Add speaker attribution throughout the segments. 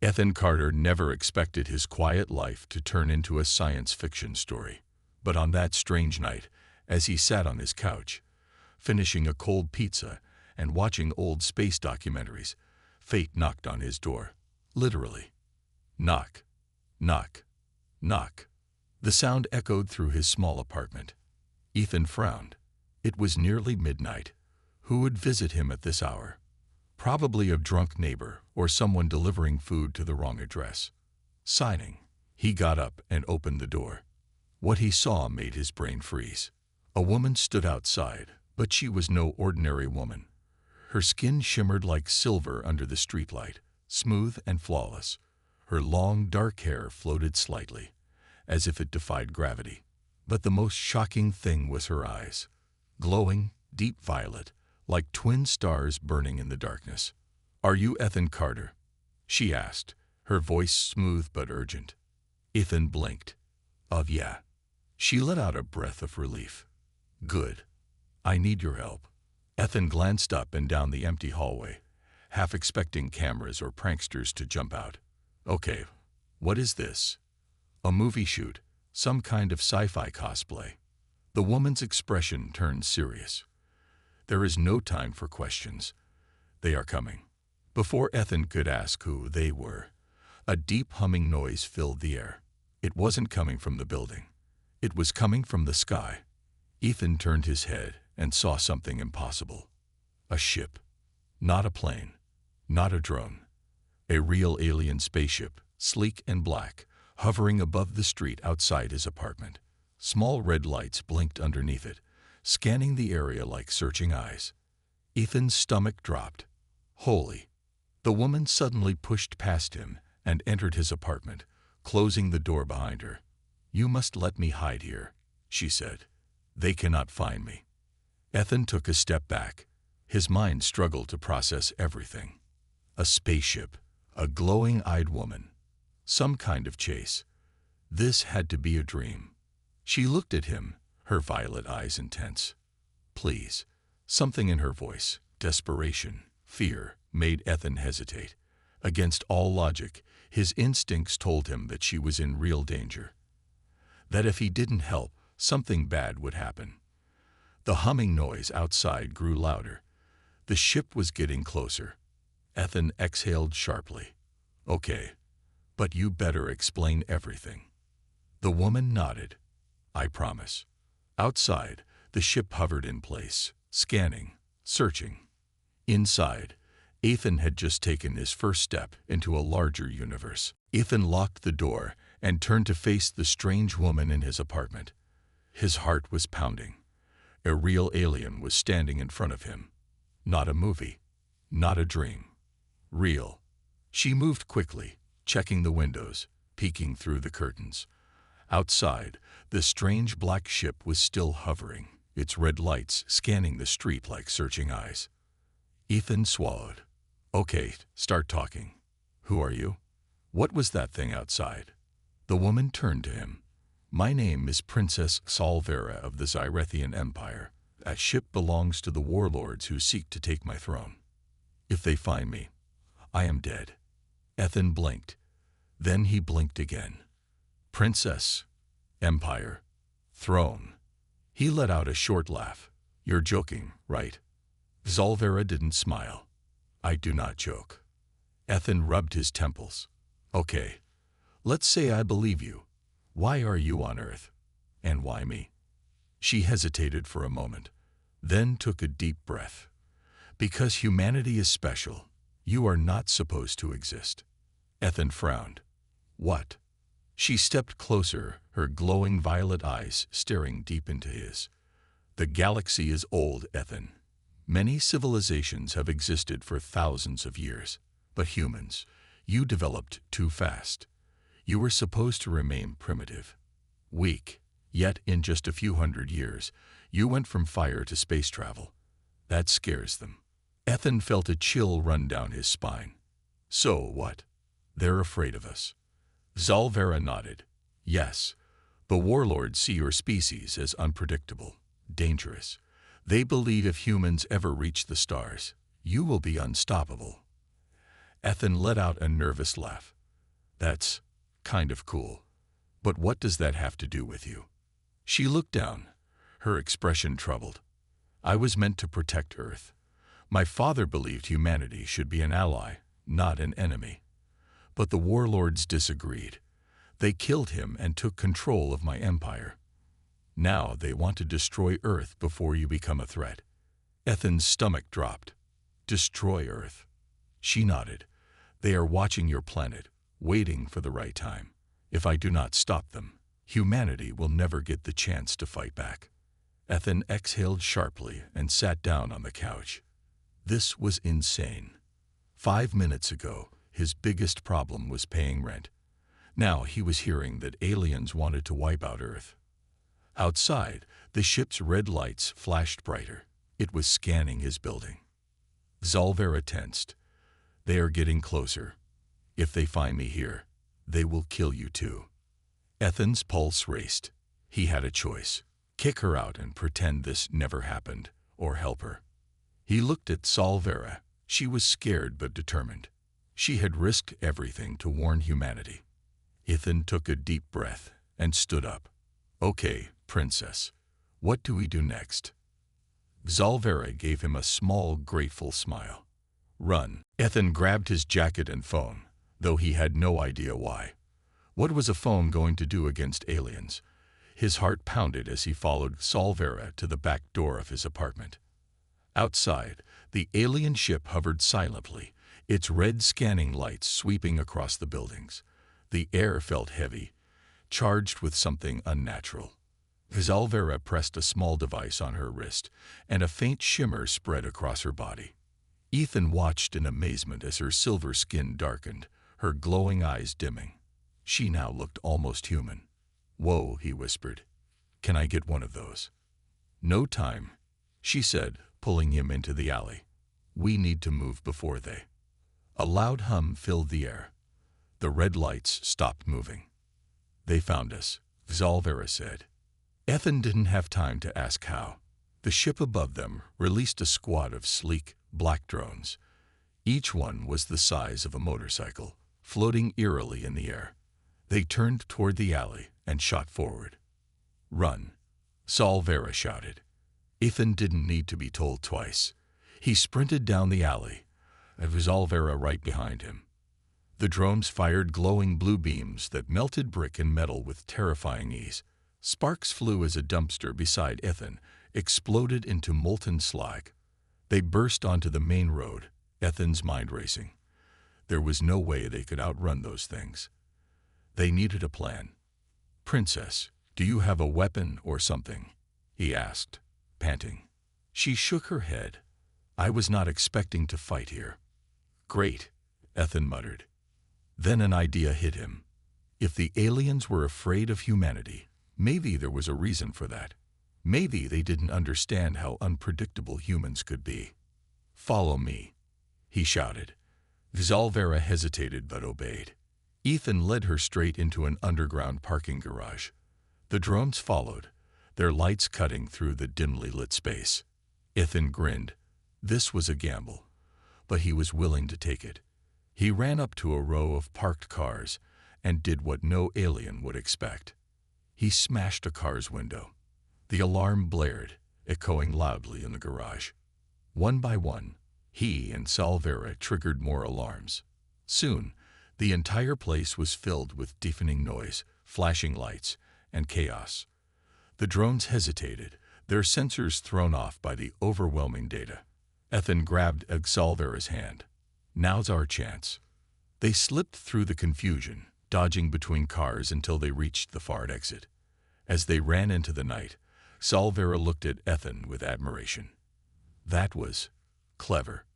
Speaker 1: Ethan Carter never expected his quiet life to turn into a science fiction story. But on that strange night, as he sat on his couch, finishing a cold pizza and watching old space documentaries, fate knocked on his door. Literally. Knock, knock, knock. The sound echoed through his small apartment. Ethan frowned. It was nearly midnight. Who would visit him at this hour? Probably a drunk neighbor or someone delivering food to the wrong address. Signing, he got up and opened the door. What he saw made his brain freeze. A woman stood outside, but she was no ordinary woman. Her skin shimmered like silver under the streetlight, smooth and flawless. Her long, dark hair floated slightly, as if it defied gravity. But the most shocking thing was her eyes. Glowing, deep violet, like twin stars burning in the darkness. "Are you Ethan Carter?" she asked, her voice smooth but urgent. Ethan blinked. Yeah." She let out a breath of relief. "Good. I need your help." Ethan glanced up and down the empty hallway, half expecting cameras or pranksters to jump out. "Okay, what is this?" "A movie shoot, some kind of sci-fi cosplay." The woman's expression turned serious. "There is no time for questions. They are coming." Before Ethan could ask who they were, a deep humming noise filled the air. It wasn't coming from the building. It was coming from the sky. Ethan turned his head and saw something impossible. A ship. Not a plane. Not a drone. A real alien spaceship, sleek and black, hovering above the street outside his apartment. Small red lights blinked underneath it, scanning the area like searching eyes. Ethan's stomach dropped. Holy! The woman suddenly pushed past him and entered his apartment, closing the door behind her. "You must let me hide here," she said. "They cannot find me." Ethan took a step back. His mind struggled to process everything. A spaceship, a glowing-eyed woman, some kind of chase. This had to be a dream. She looked at him, her violet eyes intense. "Please." Something in her voice, desperation, fear, made Ethan hesitate. Against all logic, his instincts told him that she was in real danger. That if he didn't help, something bad would happen. The humming noise outside grew louder. The ship was getting closer. Ethan exhaled sharply. "Okay, but you better explain everything." The woman nodded. "I promise." Outside, the ship hovered in place, scanning, searching. Inside, Ethan had just taken his first step into a larger universe. Ethan locked the door and turned to face the strange woman in his apartment. His heart was pounding. A real alien was standing in front of him. Not a movie, not a dream. Real. She moved quickly, checking the windows, peeking through the curtains. Outside, the strange black ship was still hovering, its red lights scanning the street like searching eyes. Ethan swallowed. "Okay, start talking. Who are you? What was that thing outside?" The woman turned to him. "My name is Princess Salvera of the Zyrethian Empire. That ship belongs to the warlords who seek to take my throne. If they find me, I am dead." Ethan blinked. Then he blinked again. "Princess, Empire, Throne." He let out a short laugh. "You're joking, right?" Zalvera didn't smile. "I do not joke." Ethan rubbed his temples. "Okay, let's say I believe you. Why are you on Earth? And why me?" She hesitated for a moment, then took a deep breath. "Because humanity is special. You are not supposed to exist." Ethan frowned. "What?" She stepped closer, her glowing violet eyes staring deep into his. "The galaxy is old, Ethan. Many civilizations have existed for thousands of years. But humans, you developed too fast. You were supposed to remain primitive, weak, yet in just a few hundred years, you went from fire to space travel. That scares them." Ethan felt a chill run down his spine. "So what? They're afraid of us." Zalvera nodded. "Yes, the warlords see your species as unpredictable, dangerous. They believe if humans ever reach the stars, you will be unstoppable." Ethan let out a nervous laugh. That's kind of cool. But what does that have to do with you? She looked down, her expression troubled. I was meant to protect Earth. My father believed humanity should be an ally, not an enemy. But the warlords disagreed. They killed him and took control of my empire. Now they want to destroy Earth before you become a threat. Ethan's stomach dropped. Destroy Earth. She nodded. They are watching your planet, waiting for the right time. If I do not stop them, humanity will never get the chance to fight back. Ethan exhaled sharply and sat down on the couch. This was insane. 5 minutes ago, his biggest problem was paying rent. Now he was hearing that aliens wanted to wipe out Earth. Outside, the ship's red lights flashed brighter. It was scanning his building. Zalvera tensed. They are getting closer. If they find me here, they will kill you too. Ethan's pulse raced. He had a choice. Kick her out and pretend this never happened, or help her. He looked at Zalvera. She was scared but determined. She had risked everything to warn humanity. Ethan took a deep breath and stood up. Okay, princess, what do we do next? Zalvera gave him a small, grateful smile. Run. Ethan grabbed his jacket and phone, though he had no idea why. What was a phone going to do against aliens? His heart pounded as he followed Zalvera to the back door of his apartment. Outside, the alien ship hovered silently, its red scanning lights sweeping across the buildings. The air felt heavy, charged with something unnatural. Zalvera pressed a small device on her wrist, and a faint shimmer spread across her body. Ethan watched in amazement as her silver skin darkened, her glowing eyes dimming. She now looked almost human. Whoa, he whispered. Can I get one of those? No time, she said, pulling him into the alley. We need to move before they. A loud hum filled the air. The red lights stopped moving. They found us, Zalvera said. Ethan didn't have time to ask how. The ship above them released a squad of sleek, black drones. Each one was the size of a motorcycle, floating eerily in the air. They turned toward the alley and shot forward. Run, Zalvera shouted. Ethan didn't need to be told twice. He sprinted down the alley, and Zalvera right behind him. The drones fired glowing blue beams that melted brick and metal with terrifying ease. Sparks flew as a dumpster beside Ethan exploded into molten slag. They burst onto the main road, Ethan's mind racing. There was no way they could outrun those things. They needed a plan. Princess, do you have a weapon or something? He asked, panting. She shook her head. I was not expecting to fight here. Great, Ethan muttered. Then an idea hit him. If the aliens were afraid of humanity, maybe there was a reason for that. Maybe they didn't understand how unpredictable humans could be. Follow me, he shouted. Zalvera hesitated but obeyed. Ethan led her straight into an underground parking garage. The drones followed, their lights cutting through the dimly lit space. Ethan grinned. This was a gamble, but he was willing to take it. He ran up to a row of parked cars and did what no alien would expect. He smashed a car's window. The alarm blared, echoing loudly in the garage. One by one, he and Zalvera triggered more alarms. Soon, the entire place was filled with deafening noise, flashing lights, and chaos. The drones hesitated, their sensors thrown off by the overwhelming data. Ethan grabbed Zalvera's hand. Now's our chance. They slipped through the confusion, dodging between cars until they reached the far exit. As they ran into the night, Zalvera looked at Ethan with admiration. That was clever.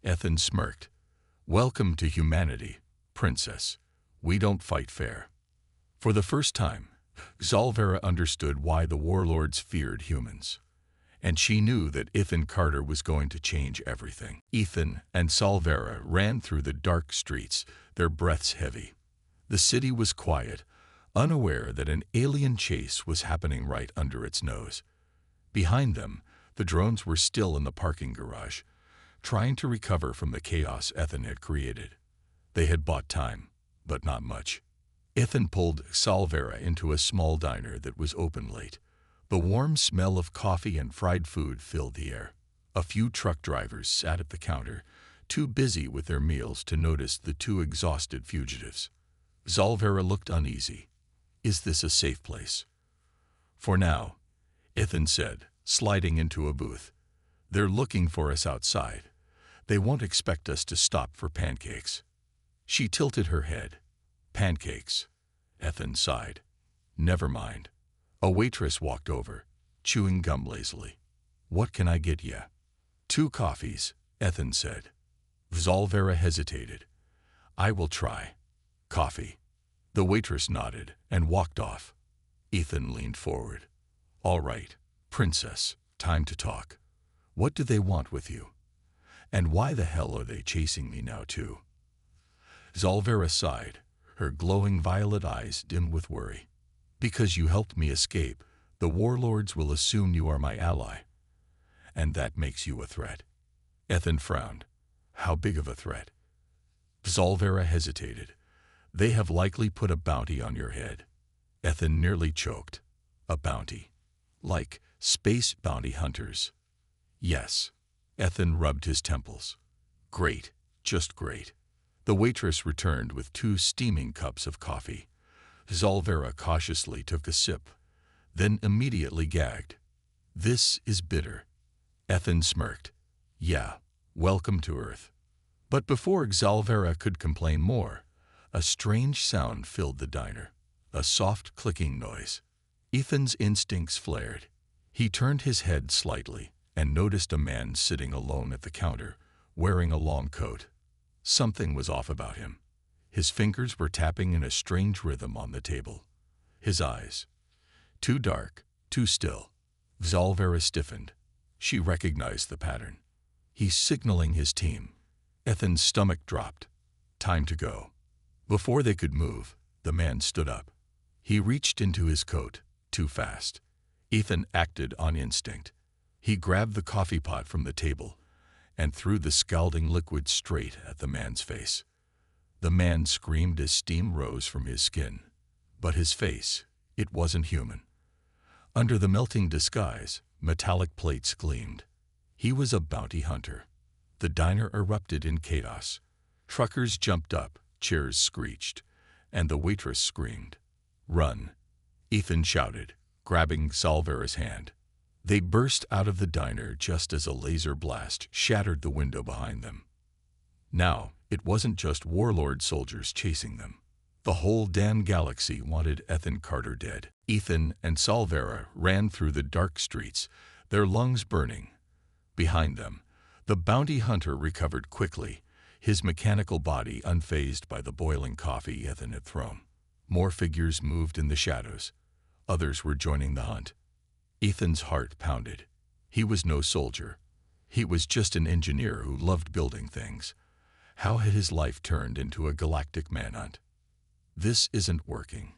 Speaker 1: Ethan smirked. Welcome to humanity, princess. We don't fight fair. For the first time, Zalvera understood why the warlords feared humans. And she knew that Ethan Carter was going to change everything. Ethan and Zalvera ran through the dark streets, their breaths heavy. The city was quiet, unaware that an alien chase was happening right under its nose. Behind them, the drones were still in the parking garage, trying to recover from the chaos Ethan had created. They had bought time, but not much. Ethan pulled Salvera into a small diner that was open late. The warm smell of coffee and fried food filled the air. A few truck drivers sat at the counter, too busy with their meals to notice the two exhausted fugitives. Salvera looked uneasy. Is this a safe place? For now, Ethan said, sliding into a booth. They're looking for us outside. They won't expect us to stop for pancakes. She tilted her head. Pancakes. Ethan sighed. Never mind. A waitress walked over, chewing gum lazily. What can I get ya? 2 coffees, Ethan said. Salvera hesitated. I will try. Coffee. The waitress nodded and walked off. Ethan leaned forward. All right, princess, time to talk. What do they want with you? And why the hell are they chasing me now too? Salvera sighed, her glowing violet eyes dim with worry. Because you helped me escape, the warlords will assume you are my ally. And that makes you a threat. Ethan frowned. How big of a threat? Salvera hesitated. They have likely put a bounty on your head. Ethan nearly choked. A bounty. Like space bounty hunters. Yes. Ethan rubbed his temples. Great, just great. The waitress returned with 2 steaming cups of coffee. Salvera cautiously took a sip, then immediately gagged. This is bitter. Ethan smirked. Yeah, welcome to Earth. But before Salvera could complain more, a strange sound filled the diner, a soft clicking noise. Ethan's instincts flared. He turned his head slightly and noticed a man sitting alone at the counter, wearing a long coat. Something was off about him. His fingers were tapping in a strange rhythm on the table. His eyes, too dark, too still. Salvera stiffened. She recognized the pattern. He's signaling his team. Ethan's stomach dropped. Time to go. Before they could move, the man stood up. He reached into his coat, too fast. Ethan acted on instinct. He grabbed the coffee pot from the table and threw the scalding liquid straight at the man's face. The man screamed as steam rose from his skin. But his face, it wasn't human. Under the melting disguise, metallic plates gleamed. He was a bounty hunter. The diner erupted in chaos. Truckers jumped up, chairs screeched, and the waitress screamed. Run, Ethan shouted, grabbing Salvera's hand. They burst out of the diner just as a laser blast shattered the window behind them. Now, it wasn't just warlord soldiers chasing them. The whole damn galaxy wanted Ethan Carter dead. Ethan and Salvera ran through the dark streets, their lungs burning. Behind them, the bounty hunter recovered quickly, his mechanical body unfazed by the boiling coffee Ethan had thrown. More figures moved in the shadows. Others were joining the hunt. Ethan's heart pounded. He was no soldier. He was just an engineer who loved building things. How had his life turned into a galactic manhunt? This isn't working,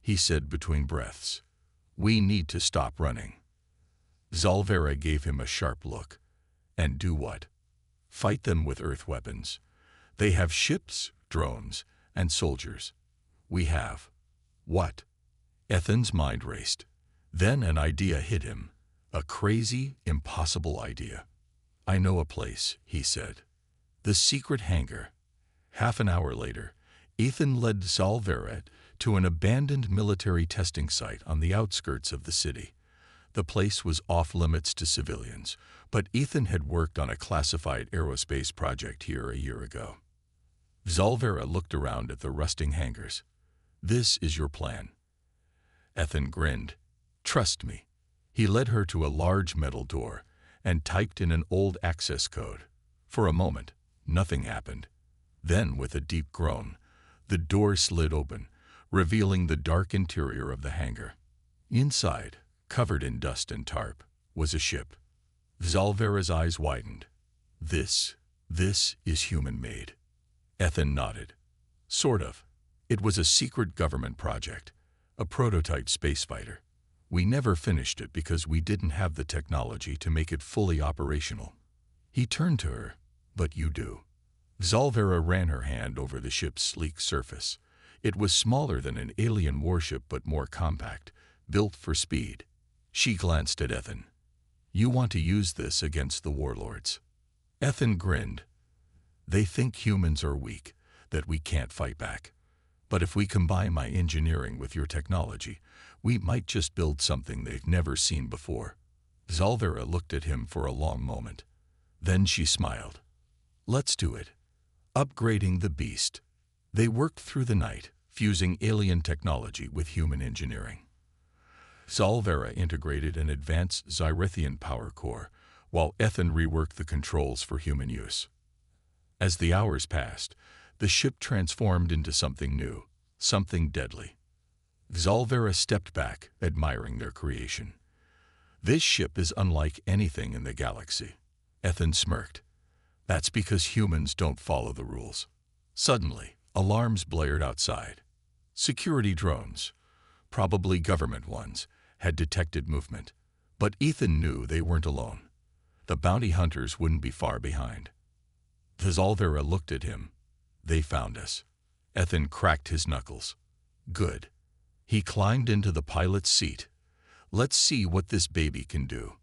Speaker 1: he said between breaths. We need to stop running. Salvera gave him a sharp look. And do what? Fight them with Earth weapons. They have ships, drones, and soldiers. We have. What? Ethan's mind raced. Then an idea hit him. A crazy, impossible idea. I know a place, he said. The secret hangar. Half an hour later, Ethan led Salvera to an abandoned military testing site on the outskirts of the city. The place was off-limits to civilians, but Ethan had worked on a classified aerospace project here a year ago. Salvera looked around at the rusting hangars. This is your plan. Ethan grinned. Trust me. He led her to a large metal door and typed in an old access code. For a moment, nothing happened. Then, with a deep groan, the door slid open, revealing the dark interior of the hangar. Inside, covered in dust and tarp, was a ship. Salvera's eyes widened. This is human-made. Ethan nodded. Sort of. It was a secret government project, a prototype space fighter. We never finished it because we didn't have the technology to make it fully operational. He turned to her. But you do. Zalvera ran her hand over the ship's sleek surface. It was smaller than an alien warship but more compact, built for speed. She glanced at Ethan. "You want to use this against the warlords?" Ethan grinned. "They think humans are weak, that we can't fight back. But if we combine my engineering with your technology, we might just build something they've never seen before." Zalvera looked at him for a long moment. Then she smiled. "Let's do it." Upgrading the beast. They worked through the night, fusing alien technology with human engineering. Zalvera integrated an advanced Zyrethian power core, while Ethan reworked the controls for human use. As the hours passed, the ship transformed into something new, something deadly. Zalvera stepped back, admiring their creation. "This ship is unlike anything in the galaxy." Ethan smirked. "That's because humans don't follow the rules." Suddenly, alarms blared outside. Security drones, probably government ones, had detected movement. But Ethan knew they weren't alone. The bounty hunters wouldn't be far behind. Zalvera looked at him. "They found us." Ethan cracked his knuckles. "Good." He climbed into the pilot's seat. "Let's see what this baby can do."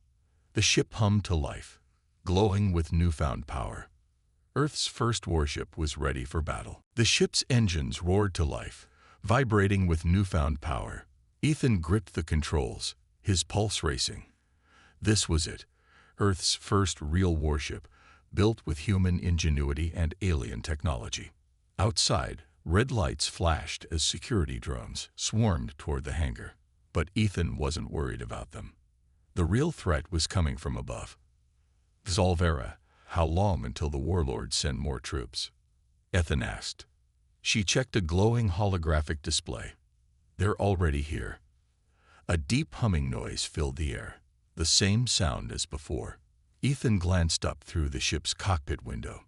Speaker 1: The ship hummed to life, glowing with newfound power. Earth's first warship was ready for battle. The ship's engines roared to life, vibrating with newfound power. Ethan gripped the controls, his pulse racing. This was it, Earth's first real warship, built with human ingenuity and alien technology. Outside, red lights flashed as security drones swarmed toward the hangar. But Ethan wasn't worried about them. The real threat was coming from above. "Zalvera, how long until the warlords send more troops?" Ethan asked. She checked a glowing holographic display. "They're already here." A deep humming noise filled the air, the same sound as before. Ethan glanced up through the ship's cockpit window.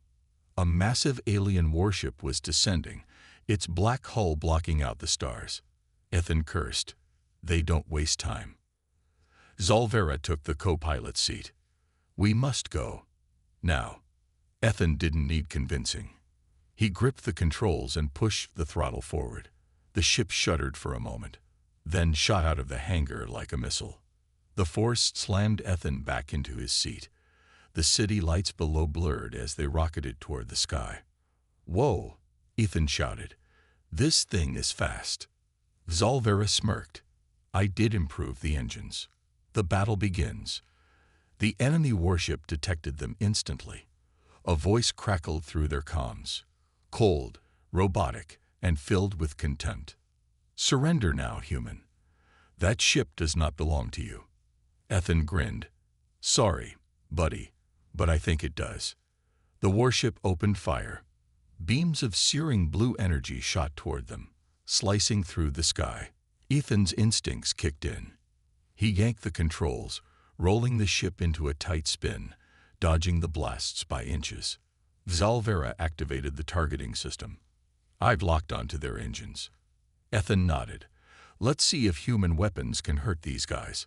Speaker 1: A massive alien warship was descending, its black hull blocking out the stars. Ethan cursed. "They don't waste time." Zalvera took the co-pilot seat. "We must go. Now." Ethan didn't need convincing. He gripped the controls and pushed the throttle forward. The ship shuddered for a moment, then shot out of the hangar like a missile. The force slammed Ethan back into his seat. The city lights below blurred as they rocketed toward the sky. "Whoa!" Ethan shouted. "This thing is fast." Zalvera smirked. "I did improve the engines." The battle begins. The enemy warship detected them instantly. A voice crackled through their comms. Cold, robotic, and filled with contempt. "Surrender now, human. That ship does not belong to you." Ethan grinned. "Sorry, buddy, but I think it does." The warship opened fire. Beams of searing blue energy shot toward them, slicing through the sky. Ethan's instincts kicked in. He yanked the controls, rolling the ship into a tight spin, dodging the blasts by inches. Zalvera activated the targeting system. "I've locked onto their engines." Ethan nodded. "Let's see if human weapons can hurt these guys."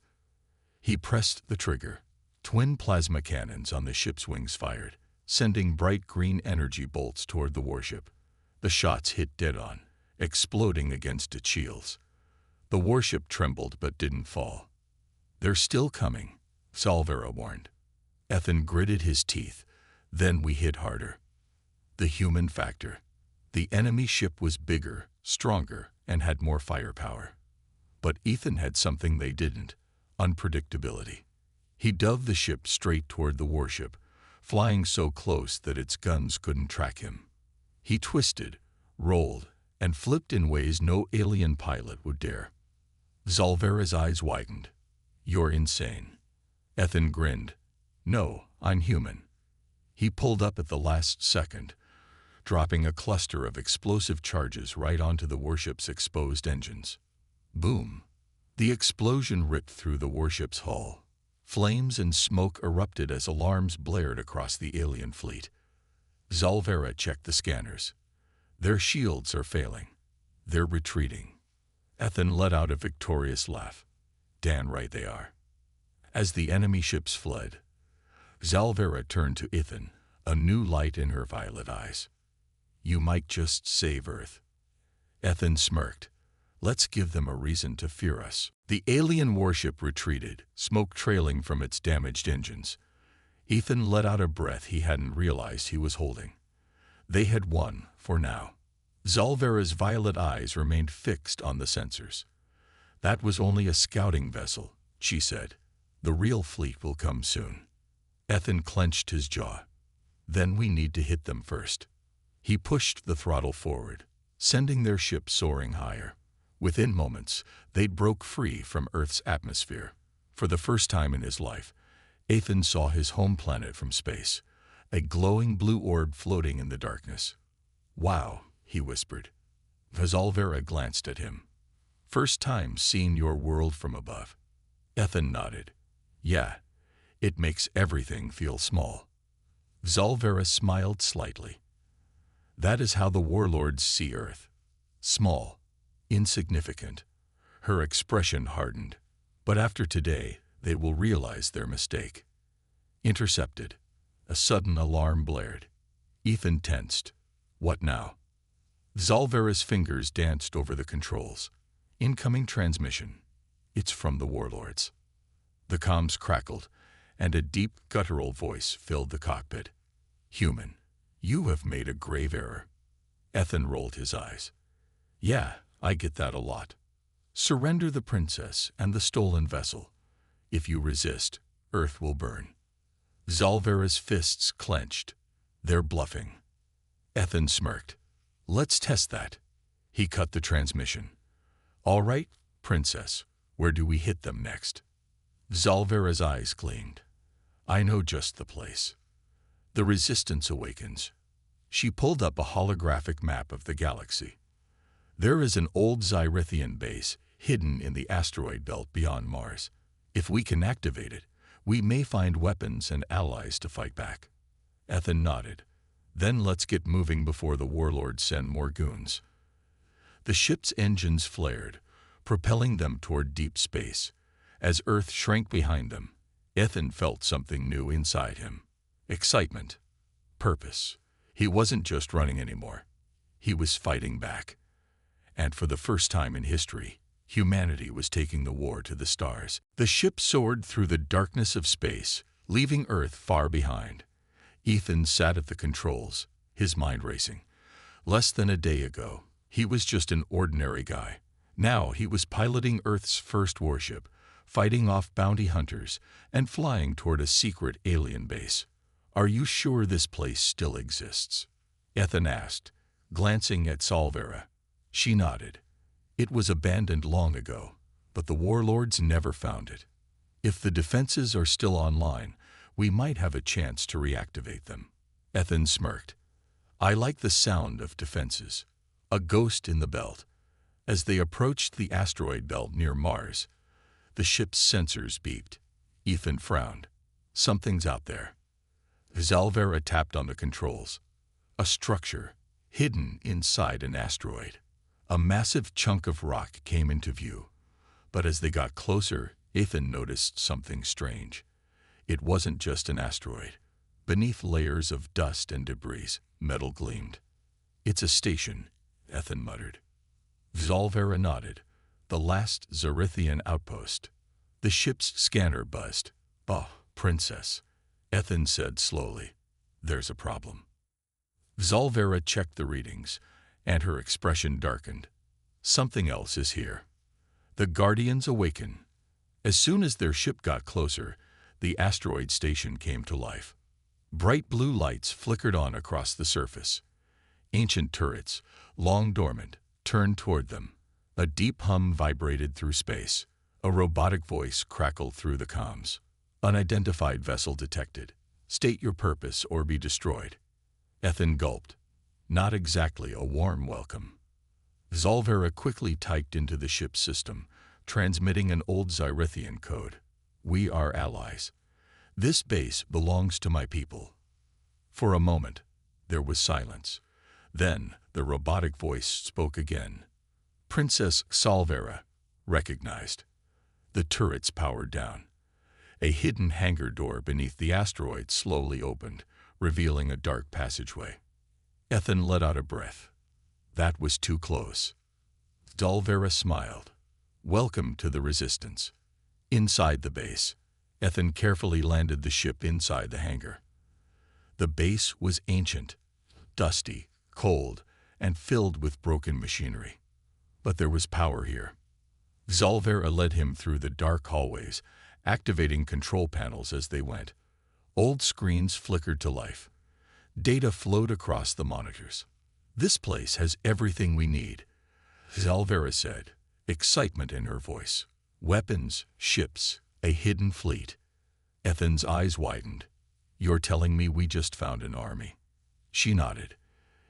Speaker 1: He pressed the trigger. Twin plasma cannons on the ship's wings fired, sending bright green energy bolts toward the warship. The shots hit dead on, exploding against its shields. The warship trembled but didn't fall. "They're still coming," Zalvera warned. Ethan gritted his teeth. "Then we hit harder." The human factor. The enemy ship was bigger, stronger, and had more firepower. But Ethan had something they didn't: unpredictability. He dove the ship straight toward the warship, flying so close that its guns couldn't track him. He twisted, rolled, and flipped in ways no alien pilot would dare. Zalvera's eyes widened. "You're insane." Ethan grinned. "No, I'm human." He pulled up at the last second, dropping a cluster of explosive charges right onto the warship's exposed engines. Boom! The explosion ripped through the warship's hull. Flames and smoke erupted as alarms blared across the alien fleet. Zalvera checked the scanners. "Their shields are failing. They're retreating." Ethan let out a victorious laugh. "Damn right they are." As the enemy ships fled, Zalvera turned to Ethan, a new light in her violet eyes. You might just save Earth. Ethan smirked. Let's give them a reason to fear us. The alien warship retreated, smoke trailing from its damaged engines. Ethan let out a breath he hadn't realized he was holding. They had won, for now. Zalvera's violet eyes remained fixed on the sensors. That was only a scouting vessel, she said. The real fleet will come soon. Ethan clenched his jaw. Then we need to hit them first. He pushed the throttle forward, sending their ship soaring higher. Within moments, they broke free from Earth's atmosphere. For the first time in his life, Ethan saw his home planet from space, a glowing blue orb floating in the darkness. Wow, he whispered. Zalvera glanced at him. First time seeing your world from above. Ethan nodded. Yeah, it makes everything feel small. Zalvera smiled slightly. That is how the warlords see Earth. Small, insignificant. Her expression hardened. But after today, they will realize their mistake. Intercepted. A sudden alarm blared. Ethan tensed. What now? Zalvera's fingers danced over the controls. Incoming transmission. It's from the warlords. The comms crackled, and a deep, guttural voice filled the cockpit. Human, you have made a grave error. Ethan rolled his eyes. Yeah, I get that a lot. Surrender the princess and the stolen vessel. If you resist, Earth will burn. Zalvera's fists clenched. They're bluffing. Ethan smirked. Let's test that. He cut the transmission. All right, princess, where do we hit them next? Zalvera's eyes gleamed. I know just the place. The resistance awakens. She pulled up a holographic map of the galaxy. There is an old Xyrithian base hidden in the asteroid belt beyond Mars. If we can activate it, we may find weapons and allies to fight back. Ethan nodded. Then let's get moving before the warlords send more goons. The ship's engines flared, propelling them toward deep space. As Earth shrank behind them, Ethan felt something new inside him. Excitement. Purpose. He wasn't just running anymore. He was fighting back. And for the first time in history, humanity was taking the war to the stars. The ship soared through the darkness of space, leaving Earth far behind. Ethan sat at the controls, his mind racing. Less than a day ago, he was just an ordinary guy. Now he was piloting Earth's first warship, fighting off bounty hunters, and flying toward a secret alien base. Are you sure this place still exists? Ethan asked, glancing at Zalvera. She nodded. It was abandoned long ago, but the warlords never found it. If the defenses are still online, we might have a chance to reactivate them. Ethan smirked. I like the sound of defenses. A ghost in the belt. As they approached the asteroid belt near Mars, the ship's sensors beeped. Ethan frowned. Something's out there. Zalvera tapped on the controls. A structure, hidden inside an asteroid. A massive chunk of rock came into view. But as they got closer, Ethan noticed something strange. It wasn't just an asteroid. Beneath layers of dust and debris, metal gleamed. It's a station, Ethan muttered. Zalvera nodded. The last Xyrithian outpost. The ship's scanner buzzed. Oh, princess, Ethan said slowly. There's a problem. Zalvera checked the readings, and her expression darkened. Something else is here. The Guardians awaken. As soon as their ship got closer, the asteroid station came to life. Bright blue lights flickered on across the surface. Ancient turrets, long dormant, turned toward them. A deep hum vibrated through space. A robotic voice crackled through the comms. Unidentified vessel detected. State your purpose or be destroyed. Ethan gulped. Not exactly a warm welcome. Zalvera quickly typed into the ship's system, transmitting an old Xyrithian code. We are allies. This base belongs to my people. For a moment, there was silence. Then the robotic voice spoke again. Princess Zalvera, recognized. The turrets powered down. A hidden hangar door beneath the asteroid slowly opened, revealing a dark passageway. Ethan let out a breath. That was too close. Zalvera smiled. Welcome to the Resistance. Inside the base, Ethan carefully landed the ship inside the hangar. The base was ancient, dusty, cold, and filled with broken machinery. But there was power here. Zalvera led him through the dark hallways, activating control panels as they went. Old screens flickered to life. Data flowed across the monitors. This place has everything we need, Zalvera said, excitement in her voice. Weapons, ships, a hidden fleet. Ethan's eyes widened. You're telling me we just found an army? She nodded.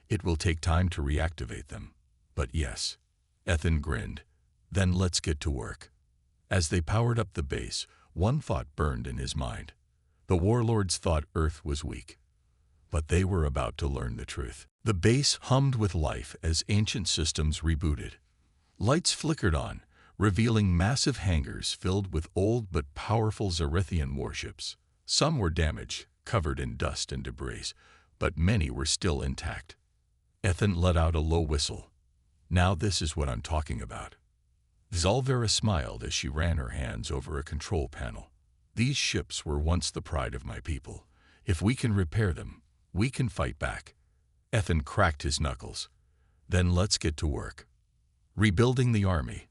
Speaker 1: It will take time to reactivate them. But yes. Ethan grinned. Then let's get to work. As they powered up the base, one thought burned in his mind. The warlords thought Earth was weak. But they were about to learn the truth. The base hummed with life as ancient systems rebooted. Lights flickered on, revealing massive hangars filled with old but powerful Zarethian warships. Some were damaged, covered in dust and debris, but many were still intact. Ethan let out a low whistle. Now this is what I'm talking about. Zalvera smiled as she ran her hands over a control panel. These ships were once the pride of my people. If we can repair them, we can fight back. Ethan cracked his knuckles. Then let's get to work. Rebuilding the army.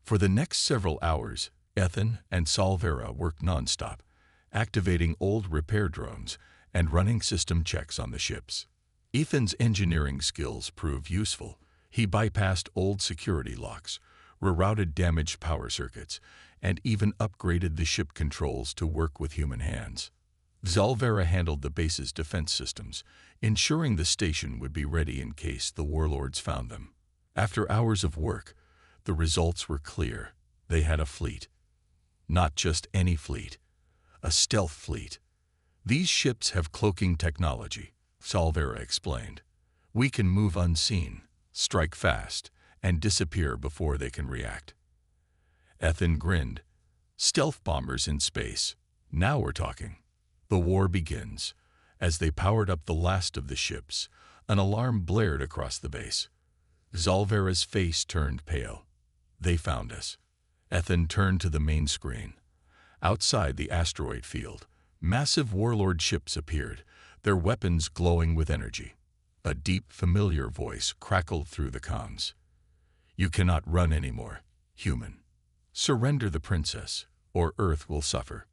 Speaker 1: For the next several hours, Ethan and Zalvera worked nonstop, activating old repair drones and running system checks on the ships. Ethan's engineering skills proved useful. He bypassed old security locks, rerouted damaged power circuits, and even upgraded the ship controls to work with human hands. Zalvera handled the base's defense systems, ensuring the station would be ready in case the warlords found them. After hours of work, the results were clear. They had a fleet. Not just any fleet. A stealth fleet. These ships have cloaking technology, Zalvera explained. We can move unseen, strike fast, and disappear before they can react. Ethan grinned. Stealth bombers in space. Now we're talking. The war begins. As they powered up the last of the ships, an alarm blared across the base. Zalvera's face turned pale. They found us. Ethan turned to the main screen. Outside the asteroid field, massive warlord ships appeared, their weapons glowing with energy. A deep, familiar voice crackled through the comms. You cannot run anymore, human. Surrender the princess, or Earth will suffer.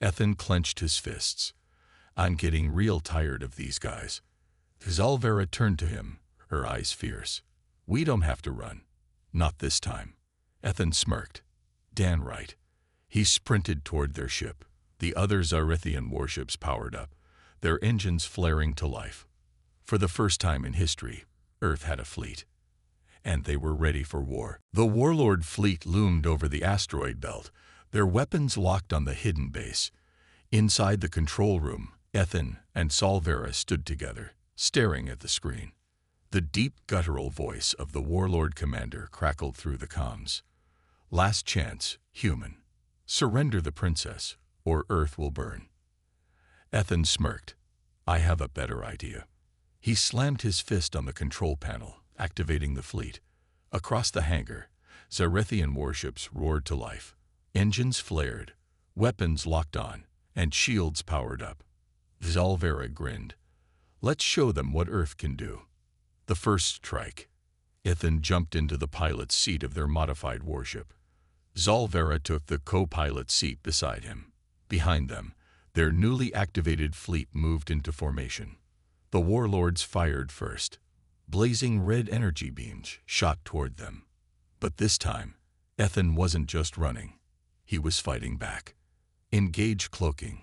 Speaker 1: Ethan clenched his fists. I'm getting real tired of these guys. Zalvera turned to him, her eyes fierce. We don't have to run. Not this time. Ethan smirked. Dan right. He sprinted toward their ship. The other Zarethian warships powered up, their engines flaring to life. For the first time in history, Earth had a fleet. And they were ready for war. The warlord fleet loomed over the asteroid belt, their weapons locked on the hidden base. Inside the control room, Ethan and Zalvera stood together, staring at the screen. The deep, guttural voice of the warlord commander crackled through the comms. Last chance, human. Surrender the princess, or Earth will burn. Ethan smirked. I have a better idea. He slammed his fist on the control panel, activating the fleet. Across the hangar, Zarethian warships roared to life. Engines flared, weapons locked on, and shields powered up. Zalvera grinned. Let's show them what Earth can do. The first strike. Ethan jumped into the pilot's seat of their modified warship. Zalvera took the co-pilot seat beside him. Behind them, their newly activated fleet moved into formation. The warlords fired first. Blazing red energy beams shot toward them. But this time, Ethan wasn't just running. He was fighting back. Engage cloaking,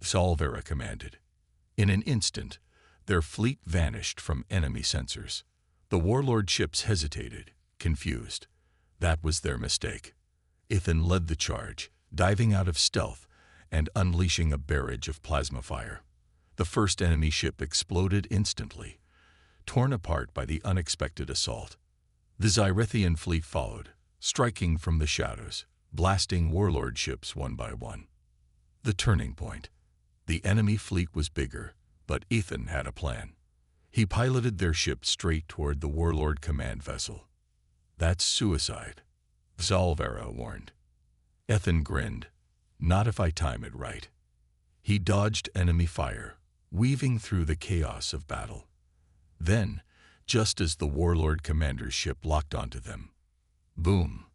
Speaker 1: Zalvera commanded. In an instant, their fleet vanished from enemy sensors. The warlord ships hesitated, confused. That was their mistake. Ethan led the charge, diving out of stealth and unleashing a barrage of plasma fire. The first enemy ship exploded instantly, torn apart by the unexpected assault. The Zarethian fleet followed, striking from the shadows, blasting warlord ships one by one. The turning point. The enemy fleet was bigger, but Ethan had a plan. He piloted their ship straight toward the warlord command vessel. "That's suicide," Zalvera warned. Ethan grinned. "Not if I time it right." He dodged enemy fire, weaving through the chaos of battle. Then, just as the warlord commander's ship locked onto them, boom!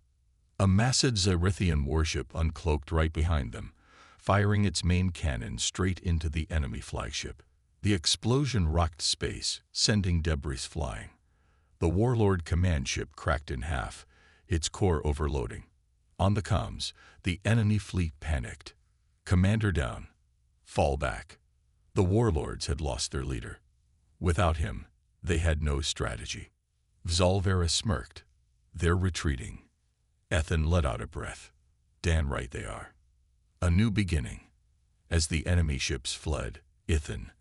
Speaker 1: A massive Zarithian warship uncloaked right behind them, firing its main cannon straight into the enemy flagship. The explosion rocked space, sending debris flying. The warlord command ship cracked in half, its core overloading. On the comms, the enemy fleet panicked. "Commander down. Fall back." The warlords had lost their leader. Without him, they had no strategy. Zalvera smirked. "They're retreating." Ethan let out a breath. "Damn right they are." A new beginning. As the enemy ships fled, Ethan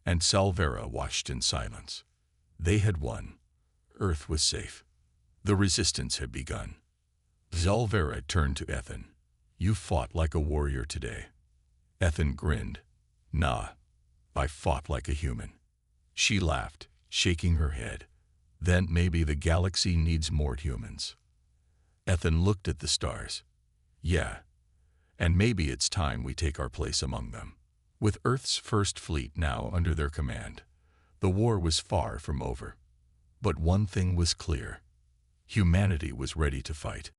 Speaker 1: and Zalvera watched in silence. They had won. Earth was safe. The resistance had begun. Zalvera turned to Ethan. "You fought like a warrior today." Ethan grinned. "Nah, I fought like a human." She laughed, shaking her head. "Then maybe the galaxy needs more humans." Ethan looked at the stars. "Yeah, and maybe it's time we take our place among them." With Earth's first fleet now under their command, the war was far from over. But one thing was clear. Humanity was ready to fight.